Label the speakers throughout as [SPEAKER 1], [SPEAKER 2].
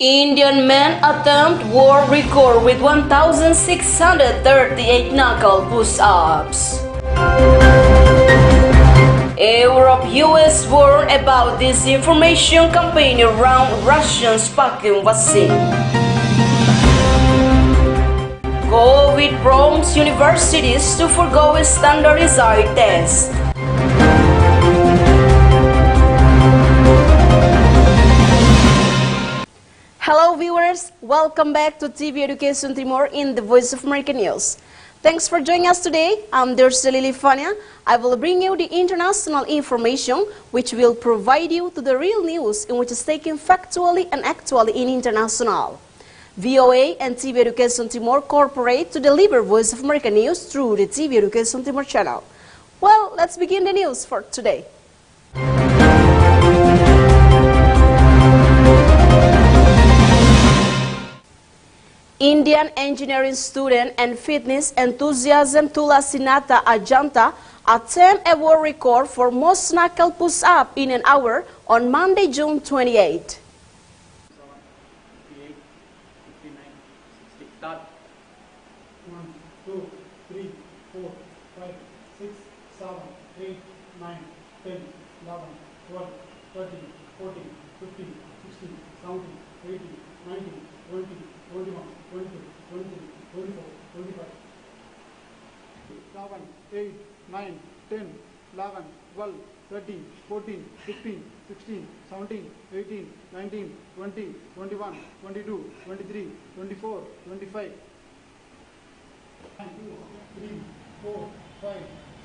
[SPEAKER 1] Indian man attempt world record with 1,638 knuckle push-ups. Europe US warn about disinformation campaign around Russian Sputnik vaccine. COVID prompts universities to forgo standardized tests. Hello viewers, welcome back to TV Education Timor in the Voice of America News. Thanks for joining us today. I'm Dursa Lilifania. I will bring you the international information which will provide you to the real news in which is taken factually and actually in international. VOA and TV Education Timor cooperate to deliver Voice of America News through the TV Education Timor channel. Well, let's begin the news for today. Indian engineering student and fitness enthusiast Tulasinata Ajanta attempt a world record for most knuckle push-up in an hour on Monday, June 28.
[SPEAKER 2] Eight, 9, 10, 11, 12, 13, 14, 15, 16, 17, 18, 19, 20, 21, 22, 23, 24, 25. 1, 2, 3, 4, 5,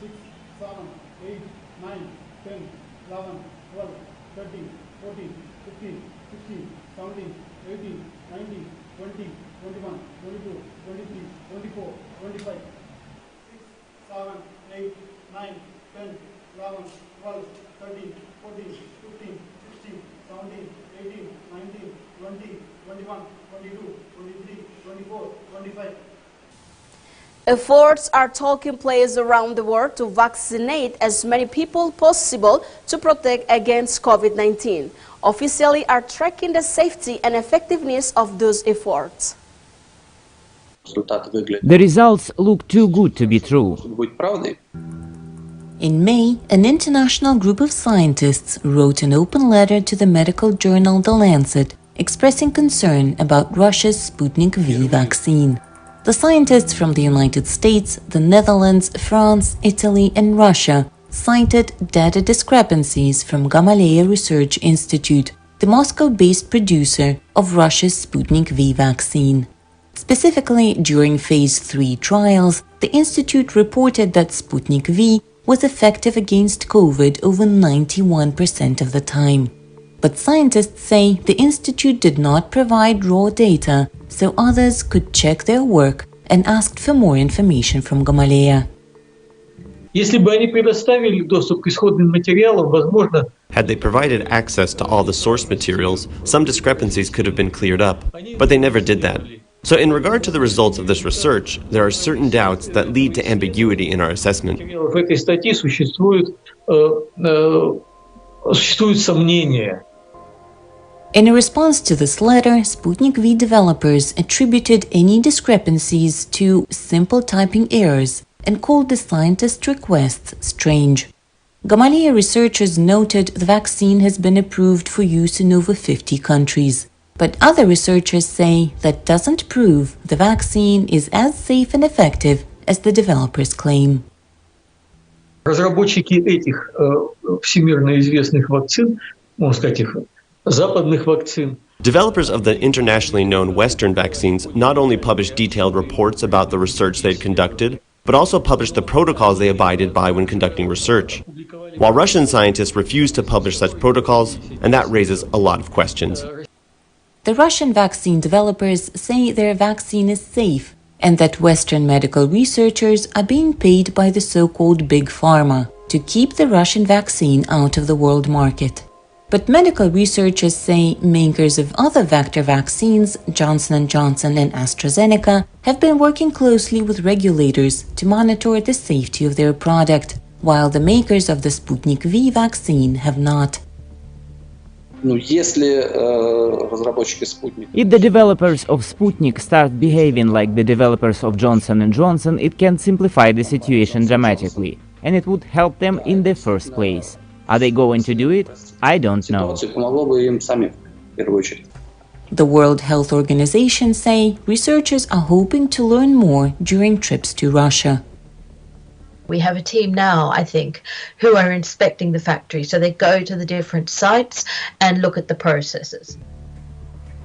[SPEAKER 2] 6, 7, 8, 9, 10, 11, 12, 13, 14, 15, 16, 17, 18, 19, 20, 21, 22, 23, 24, 25. 7, 8, 9, 10, 11, 12, 13, 14, 15, 16, 17, 18, 19, 20, 21, 22, 23, 24, 25.
[SPEAKER 1] Efforts are taking place around the world to vaccinate as many people possible to protect against COVID-19. Officials are tracking the safety and effectiveness of those efforts.
[SPEAKER 3] The results look too good to be true.
[SPEAKER 4] In May, an international group of scientists wrote an open letter to the medical journal The Lancet, expressing concern about Russia's Sputnik V vaccine. The scientists from the United States, the Netherlands, France, Italy and Russia cited data discrepancies from Gamaleya Research Institute, the Moscow-based producer of Russia's Sputnik V vaccine. Specifically, during Phase 3 trials, the institute reported that Sputnik V was effective against COVID over 91% of the time. But scientists say the institute did not provide raw data, so others could check their work and asked for more information from Gamaleya.
[SPEAKER 5] Had they provided access to all the source materials, some discrepancies could have been cleared up, but they never did that. So in regard to the results of this research, there are certain doubts that lead to ambiguity in our assessment.
[SPEAKER 2] In
[SPEAKER 4] a response to this letter, Sputnik V developers attributed any discrepancies to simple typing errors and called the scientists' requests strange. Gamaleya researchers noted the vaccine has been approved for use in over 50 countries. But other researchers say that doesn't prove the vaccine is as safe and effective as the developers claim.
[SPEAKER 2] Разработчики этих всемирно известных вакцин, можно сказать, их западных вакцин,
[SPEAKER 5] Developers of the internationally known Western vaccines not only published detailed reports about the research they'd conducted, but also published the protocols they abided by when conducting research, while Russian scientists refused to publish such protocols, and that raises a lot of questions.
[SPEAKER 4] The Russian vaccine developers say their vaccine is safe and that Western medical researchers are being paid by the so-called Big Pharma to keep the Russian vaccine out of the world market. But medical researchers say makers of other vector vaccines, Johnson & Johnson and AstraZeneca, have been working closely with regulators to monitor the safety of their product, while the makers of the Sputnik V vaccine have not.
[SPEAKER 3] If the developers of Sputnik start behaving like the developers of Johnson & Johnson, it can simplify the situation dramatically, and it would help them in the first place. Are they going to do it? I don't know.
[SPEAKER 4] The World Health Organization say researchers are hoping to learn more during trips to Russia.
[SPEAKER 6] We have a team now, I think, who are inspecting the factory. So they go to the different sites and look at the processes.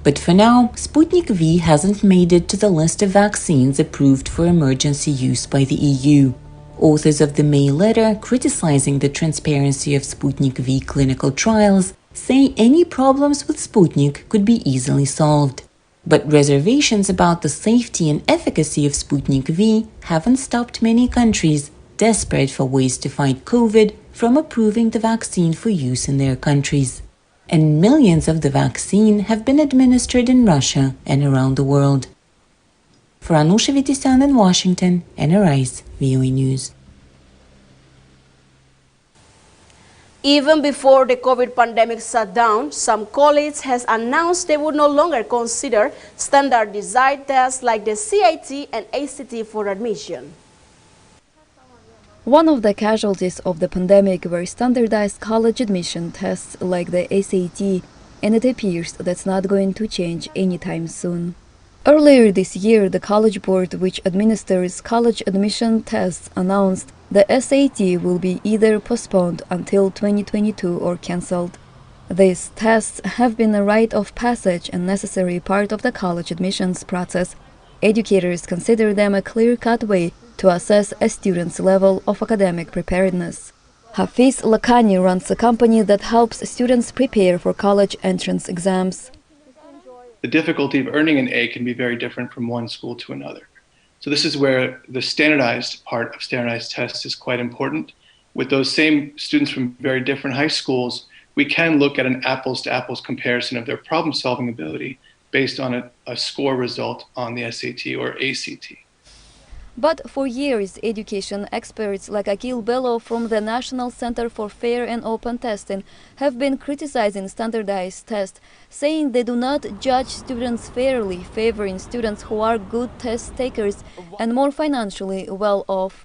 [SPEAKER 4] But for now, Sputnik V hasn't made it to the list of vaccines approved for emergency use by the EU. Authors of the May letter criticizing the transparency of Sputnik V clinical trials say any problems with Sputnik could be easily solved. But reservations about the safety and efficacy of Sputnik V haven't stopped many countries desperate for ways to fight COVID from approving the vaccine for use in their countries. And millions of the vaccine have been administered in Russia and around the world. For Anusha Vitisyan in Washington, Anna Rice, VOA News.
[SPEAKER 1] Even before the COVID pandemic shut down, some colleges has announced they would no longer consider standardized tests like the CIT and ACT for admission.
[SPEAKER 7] One of the casualties of the pandemic were standardized college admission tests like the SAT, and it appears that's not going to change anytime soon. Earlier this year, the College Board, which administers college admission tests, announced the SAT will be either postponed until 2022 or cancelled. These tests have been a rite of passage and necessary part of the college admissions process. Educators consider them a clear-cut way to assess a student's level of academic preparedness. Hafiz Lakani runs a company that helps students prepare for college entrance exams.
[SPEAKER 8] The difficulty of earning an A can be very different from one school to another. So this is where the standardized part of standardized tests is quite important. With those same students from very different high schools, we can look at an apples-to-apples comparison of their problem-solving ability based on a score result on the SAT or ACT.
[SPEAKER 7] But for years, education experts like Akil Bello from the National Center for Fair and Open Testing have been criticizing standardized tests, saying they do not judge students fairly, favoring students who are good test takers and more financially well off.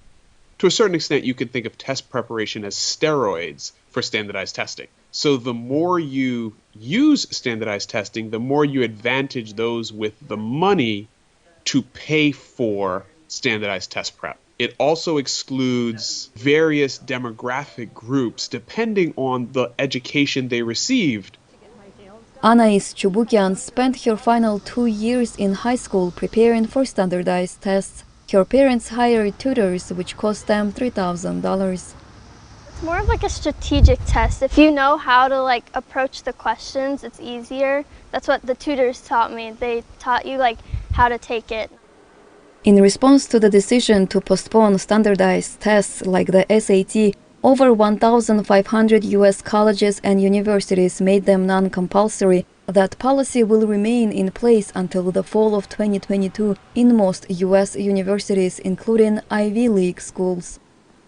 [SPEAKER 9] To a certain extent, you could think of test preparation as steroids for standardized testing. So the more you use standardized testing, the more you advantage those with the money to pay for standardized test prep. It also excludes various demographic groups depending on the education they received.
[SPEAKER 7] Anais Chubukian spent her final 2 years in high school preparing for standardized tests. Her parents hired tutors, which cost them $3,000.
[SPEAKER 10] It's more of like a strategic test. If you know how to approach the questions, it's easier. That's what the tutors taught me. They taught you how to take it.
[SPEAKER 7] In response to the decision to postpone standardized tests like the SAT, over 1,500 U.S. colleges and universities made them non-compulsory. That policy will remain in place until the fall of 2022 in most U.S. universities, including Ivy League schools.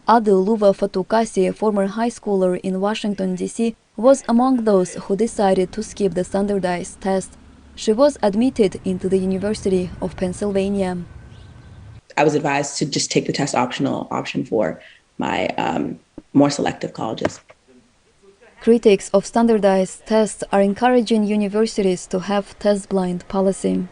[SPEAKER 7] Adil Luva Fatukasi, a former high schooler in Washington, D.C., was among those who decided to skip the standardized test. She was admitted into the University of Pennsylvania.
[SPEAKER 11] I was advised to just take the test option for my more selective colleges.
[SPEAKER 7] Critics of standardized tests are encouraging universities to have test-blind policy.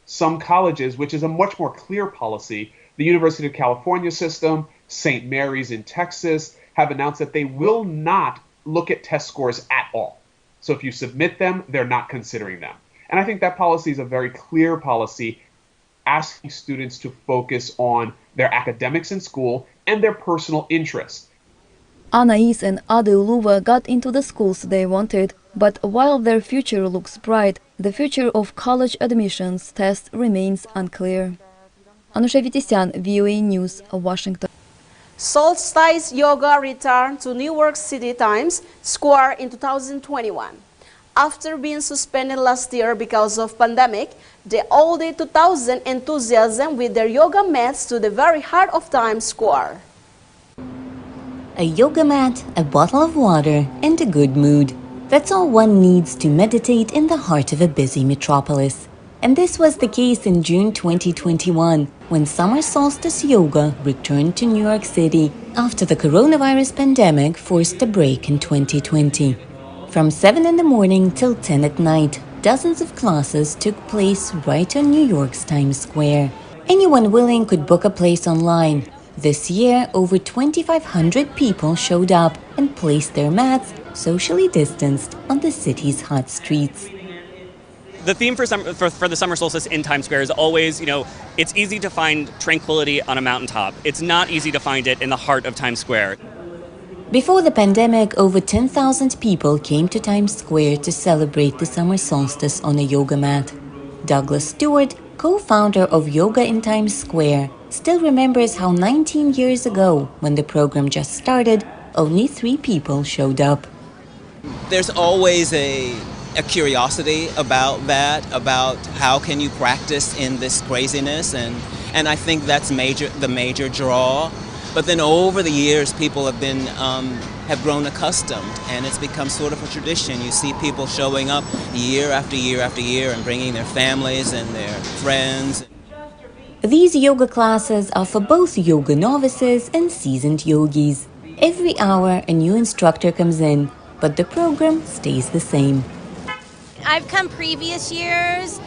[SPEAKER 9] Some colleges, which is a much more clear policy, the University of California system, St. Mary's in Texas, have announced that they will not look at test scores at all. So if you submit them, they're not considering them. And I think that policy is a very clear policy, asking students to focus on their academics in school and their personal interests.
[SPEAKER 7] Anais and Adil Luva got into the schools they wanted, but while their future looks bright, the future of college admissions test remains unclear. Anusha Vitisyan, VOA News, Washington.
[SPEAKER 1] Solstice Yoga returned to New York City Times Square in 2021. After being suspended last year because of pandemic, they owed it to 2,000 enthusiasm with their yoga mats to the very heart of Times Square.
[SPEAKER 4] A yoga mat, a bottle of water, and a good mood. That's all one needs to meditate in the heart of a busy metropolis. And this was the case in June 2021, when summer solstice yoga returned to New York City after the coronavirus pandemic forced a break in 2020. From 7 in the morning till 10 at night, dozens of classes took place right on New York's Times Square. Anyone willing could book a place online. This year, over 2,500 people showed up and placed their mats, socially distanced, on the city's hot streets.
[SPEAKER 12] The theme for the summer solstice in Times Square is always, it's easy to find tranquility on a mountaintop. It's not easy to find it in the heart of Times Square.
[SPEAKER 4] Before the pandemic, over 10,000 people came to Times Square to celebrate the summer solstice on a yoga mat. Douglas Stewart, co-founder of Yoga in Times Square, still remembers how 19 years ago, when the program just started, only 3 people showed up.
[SPEAKER 13] There's always a curiosity about that, about how can you practice in this craziness, and I think that's the major draw. But then over the years, people have grown accustomed, and it's become sort of a tradition. You see people showing up year after year after year and bringing their families and their friends.
[SPEAKER 4] These yoga classes are for both yoga novices and seasoned yogis. Every hour, a new instructor comes in, but the program stays the same.
[SPEAKER 14] I've come previous years,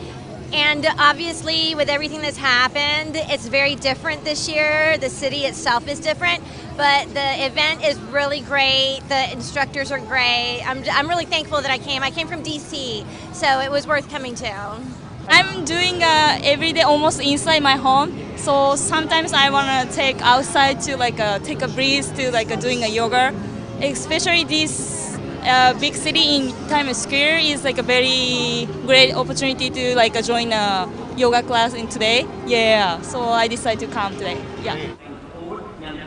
[SPEAKER 14] and obviously with everything that's happened, it's very different this year. The city itself is different, but the event is really great. The instructors are great. I'm really thankful that I came. I came from DC, so it was worth coming to.
[SPEAKER 15] I'm doing every day almost inside my home, so sometimes I want to take outside to take a breeze to doing a yoga. Especially this big city in Times Square is a very great opportunity to join a yoga class in today. Yeah, so I decided to come today. Yeah.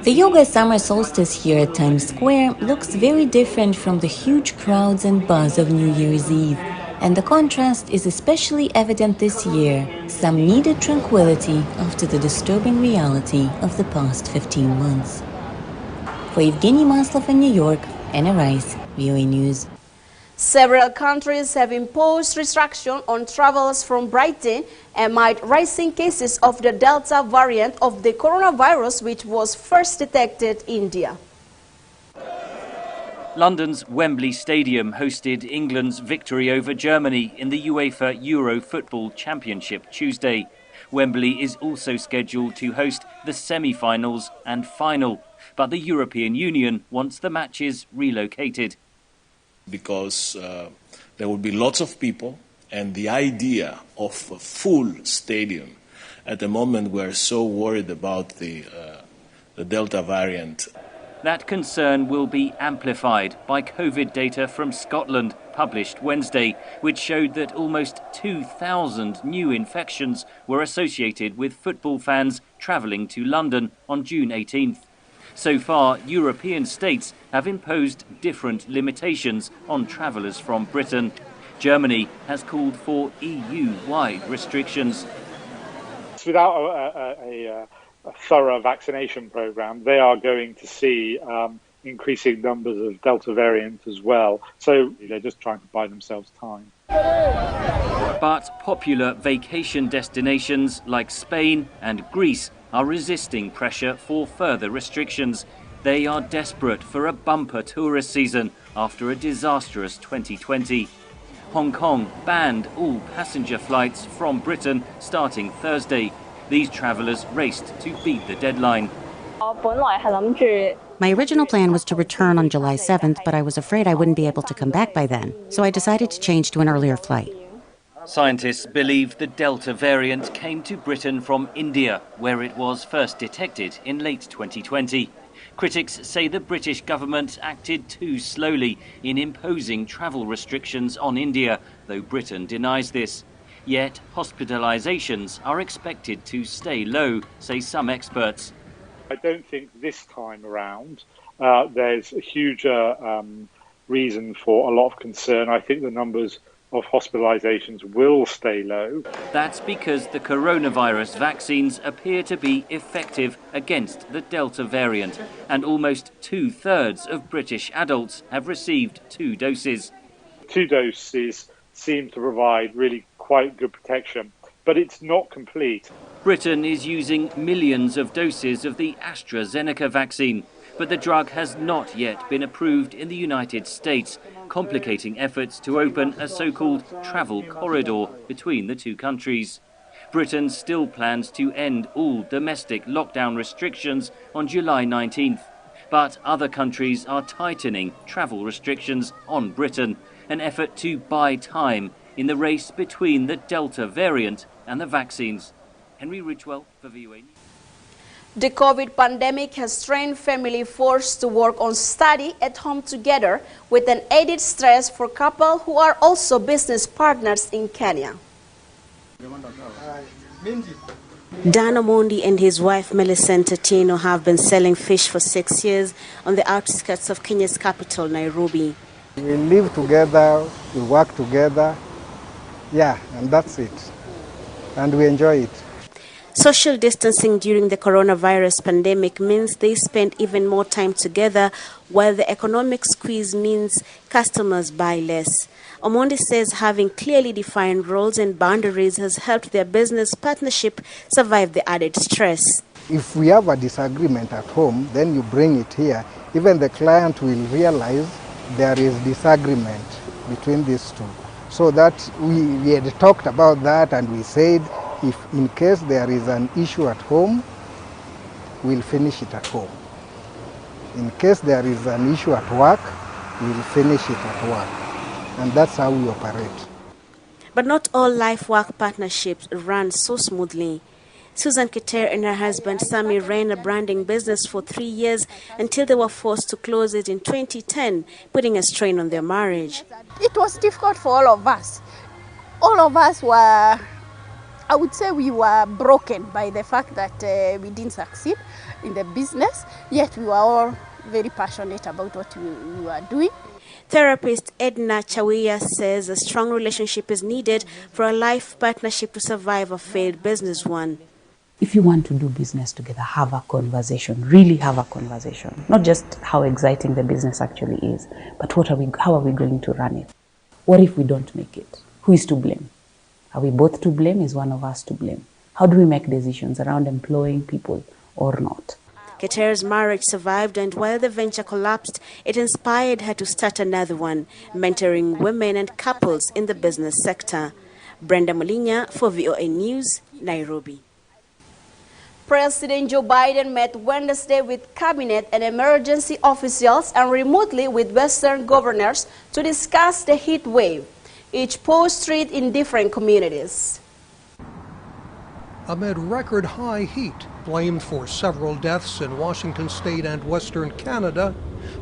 [SPEAKER 4] The yoga summer solstice here at Times Square looks very different from the huge crowds and buzz of New Year's Eve. And the contrast is especially evident this year, some needed tranquility after the disturbing reality of the past 15 months. For Evgeny Maslov in New York, Anna Rice, VOA News.
[SPEAKER 1] Several countries have imposed restrictions on travels from Britain amid rising cases of the Delta variant of the coronavirus, which was first detected in India.
[SPEAKER 16] London's Wembley Stadium hosted England's victory over Germany in the UEFA Euro Football Championship Tuesday. Wembley is also scheduled to host the semi-finals and final, but the European Union wants the matches relocated.
[SPEAKER 17] Because there will be lots of people, and the idea of a full stadium at the moment we're so worried about the Delta variant.
[SPEAKER 16] That concern will be amplified by COVID data from Scotland published Wednesday, which showed that almost 2,000 new infections were associated with football fans travelling to London on June 18th. So far, European states have imposed different limitations on travellers from Britain. Germany has called for EU-wide restrictions.
[SPEAKER 18] Without a thorough vaccination program, they are going to see increasing numbers of Delta variant as well. So they're just trying to buy themselves time.
[SPEAKER 16] But popular vacation destinations like Spain and Greece are resisting pressure for further restrictions. They are desperate for a bumper tourist season after a disastrous 2020. Hong Kong banned all passenger flights from Britain starting Thursday. These travellers raced to beat the deadline.
[SPEAKER 19] My original plan was to return on July 7th, but I was afraid I wouldn't be able to come back by then, so I decided to change to an earlier flight.
[SPEAKER 16] Scientists believe the Delta variant came to Britain from India, where it was first detected in late 2020. Critics say the British government acted too slowly in imposing travel restrictions on India, though Britain denies this. Yet hospitalizations are expected to stay low, say some experts.
[SPEAKER 18] I don't think this time around there's a huge reason for a lot of concern. I think the numbers of hospitalizations will stay low.
[SPEAKER 16] That's because the coronavirus vaccines appear to be effective against the Delta variant, and almost 2/3 of British adults have received 2 doses.
[SPEAKER 18] 2 doses seem to provide really quite good protection, but it's not complete.
[SPEAKER 16] Britain is using millions of doses of the AstraZeneca vaccine, but the drug has not yet been approved in the United States, complicating efforts to open a so-called travel corridor between the two countries. Britain still plans to end all domestic lockdown restrictions on July 19th, but other countries are tightening travel restrictions on Britain, an effort to buy time in the race between the Delta variant and the vaccines. Henry Ridgewell for VOA News.
[SPEAKER 1] The COVID pandemic has strained families forced to work on study at home together, with an added stress for couples who are also business partners in Kenya.
[SPEAKER 20] Dan Omondi and his wife Millicent Tino have been selling fish for 6 years on the outskirts of Kenya's capital, Nairobi.
[SPEAKER 21] We live together, we work together, and that's it. And we enjoy it.
[SPEAKER 20] Social distancing during the coronavirus pandemic means they spend even more time together, while the economic squeeze means customers buy less. Omondi says having clearly defined roles and boundaries has helped their business partnership survive the added stress.
[SPEAKER 21] If we have a disagreement at home, then you bring it here. Even the client will realize there is disagreement between these two. So that we had talked about that, and we said if in case there is an issue at home, we'll finish it at home. In case there is an issue at work, we'll finish it at work. And that's how we operate.
[SPEAKER 20] But not all life-work partnerships run so smoothly. Susan Keter and her husband Sammy ran a branding business for 3 years until they were forced to close it in 2010, putting a strain on their marriage.
[SPEAKER 22] It was difficult for all of us. All of us were, I would say we were broken by the fact that we didn't succeed in the business, yet we were all very passionate about what we were doing.
[SPEAKER 20] Therapist Edna Chawia says a strong relationship is needed for a life partnership to survive a failed business one.
[SPEAKER 23] If you want to do business together, have a conversation, really have a conversation. Not just how exciting the business actually is, but how are we going to run it? What if we don't make it? Who is to blame? Are we both to blame? Is one of us to blame? How do we make decisions around employing people or not?
[SPEAKER 20] Keter's marriage survived, and while the venture collapsed, it inspired her to start another one, mentoring women and couples in the business sector. Brenda Molinya for VOA News, Nairobi.
[SPEAKER 1] President Joe Biden met Wednesday with cabinet and emergency officials and remotely with Western governors to discuss the heat wave, each post-treat in different communities.
[SPEAKER 24] Amid record-high heat blamed for several deaths in Washington state and Western Canada,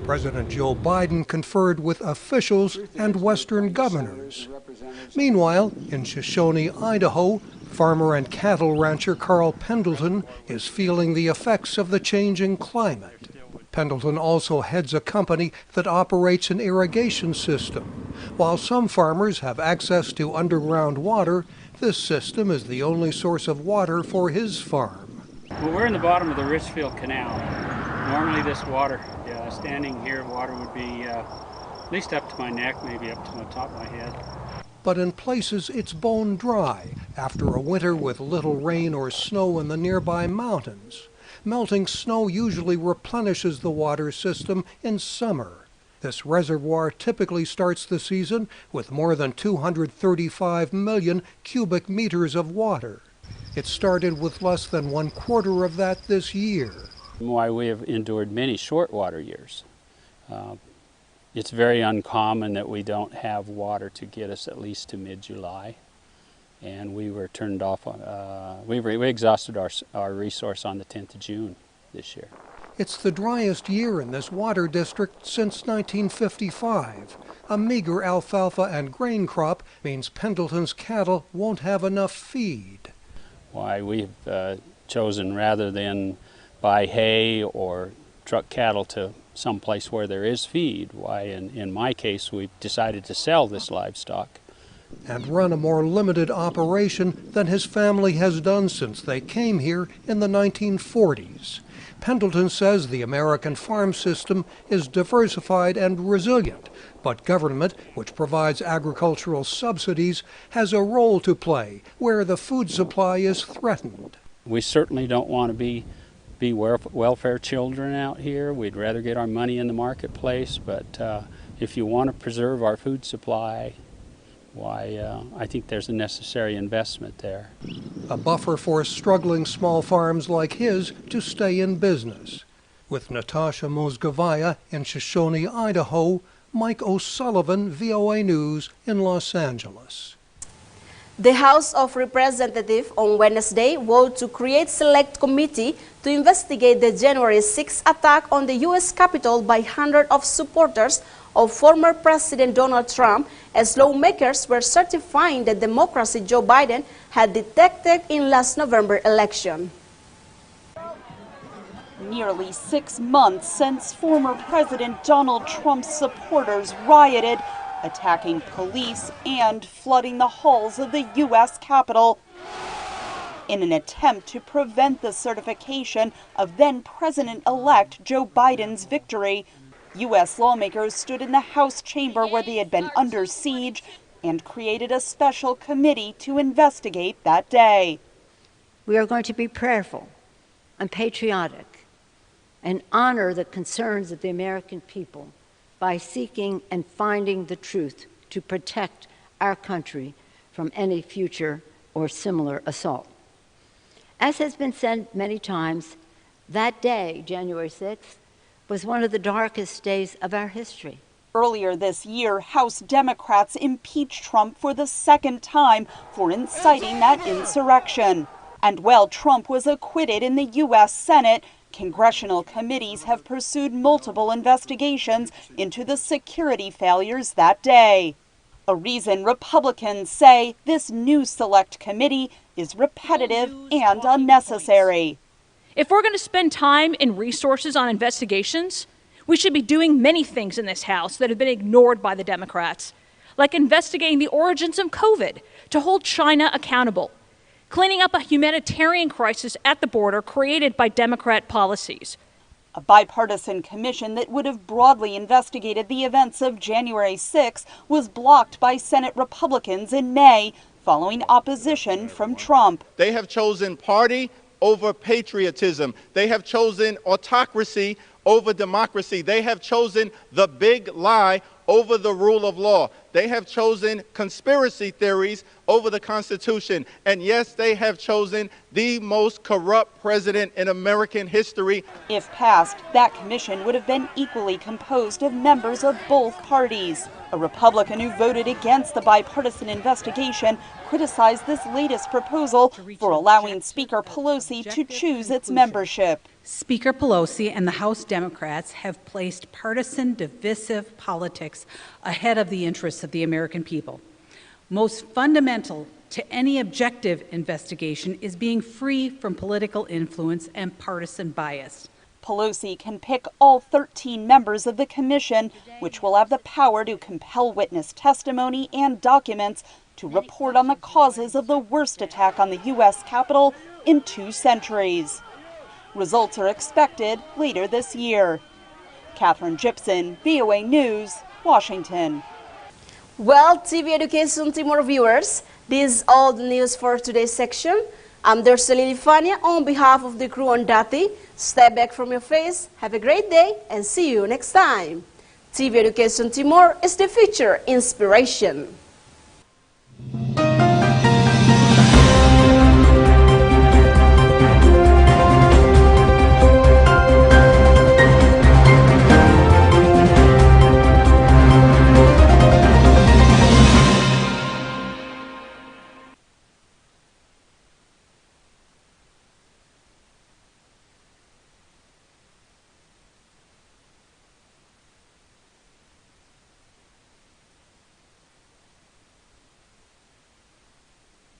[SPEAKER 24] President Joe Biden conferred with officials and Western governors. Meanwhile, in Shoshone, Idaho, farmer and cattle rancher Carl Pendleton is feeling the effects of the changing climate. Pendleton also heads a company that operates an irrigation system. While some farmers have access to underground water, this system is the only source of water for his farm.
[SPEAKER 25] Well, we're in the bottom of the Richfield Canal. Normally this water, standing here, water would be at least up to my neck, maybe up to the top of my head.
[SPEAKER 24] But in places it's bone dry after a winter with little rain or snow in the nearby mountains. Melting snow usually replenishes the water system in summer. This reservoir typically starts the season with more than 235 million cubic meters of water. It started with less than 1/4 of that this year.
[SPEAKER 25] Why we have endured many short water years. It's very uncommon that we don't have water to get us at least to mid-July. And we were turned off, we exhausted our resource on the 10th of June this year.
[SPEAKER 24] It's the driest year in this water district since 1955. A meager alfalfa and grain crop means Pendleton's cattle won't have enough feed.
[SPEAKER 25] Why we've chosen, rather than buy hay or truck cattle to someplace where there is feed, why in my case we've decided to sell this livestock
[SPEAKER 24] and run a more limited operation than his family has done since they came here in the 1940s. Pendleton says the American farm system is diversified and resilient, but government, which provides agricultural subsidies, has a role to play where the food supply is threatened.
[SPEAKER 25] We certainly don't want to be welfare children out here. We'd rather get our money in the marketplace, but if you want to preserve our food supply, why, I think there's a necessary investment there.
[SPEAKER 24] A buffer for struggling small farms like his to stay in business. With Natasha Mosgavaya in Shoshone, Idaho, Mike O'Sullivan, VOA News in Los Angeles.
[SPEAKER 1] The House of Representatives on Wednesday voted to create select committee to investigate the January 6 attack on the U.S. Capitol by hundreds of supporters of former President Donald Trump, as lawmakers were certifying the democracy Joe Biden had detected in last November election.
[SPEAKER 2] Nearly 6 months since former President Donald Trump's supporters rioted, attacking police and flooding the halls of the U.S. Capitol in an attempt to prevent the certification of then-President-elect Joe Biden's victory. U.S. lawmakers stood in the House chamber where they had been under siege and created a special committee to investigate that day.
[SPEAKER 3] We are going to be prayerful and patriotic and honor the concerns of the American people by seeking and finding the truth to protect our country from any future or similar assault. As has been said many times, that day, January 6th, was one of the darkest days of our history.
[SPEAKER 2] Earlier this year, House Democrats impeached Trump for the second time for inciting that insurrection. And while Trump was acquitted in the U.S. Senate, congressional committees have pursued multiple investigations into the security failures that day. A reason Republicans say this new select committee is repetitive and unnecessary.
[SPEAKER 5] If we're going to spend time and resources on investigations, we should be doing many things in this House that have been ignored by the Democrats, like investigating the origins of COVID to hold China accountable, cleaning up a humanitarian crisis at the border created by Democrat policies.
[SPEAKER 2] A bipartisan commission that would have broadly investigated the events of January 6 was blocked by Senate Republicans in May, following opposition from Trump.
[SPEAKER 6] They have chosen party over patriotism. They have chosen autocracy over democracy. They have chosen the big lie over the rule of law. They have chosen conspiracy theories over the Constitution. And yes, they have chosen the most corrupt president in American history.
[SPEAKER 2] If passed, that commission would have been equally composed of members of both parties. A Republican who voted against the bipartisan investigation criticized this latest proposal for allowing Speaker Pelosi to choose its membership.
[SPEAKER 8] Speaker Pelosi and the House Democrats have placed partisan divisive politics ahead of the interests of the American people. Most fundamental to any objective investigation is being free from political influence and partisan bias.
[SPEAKER 2] Pelosi can pick all 13 members of the commission, which will have the power to compel witness testimony and documents to report on the causes of the worst attack on the U.S. Capitol in 2 centuries. Results are expected later this year. Catherine Gibson, VOA News, Washington.
[SPEAKER 1] Well, TV Education Timor viewers, this is all the news for today's section. I'm Dorsa Lilifania on behalf of the crew on Dati. Step back from your face, have a great day, and see you next time. TV Education Timor is the future inspiration.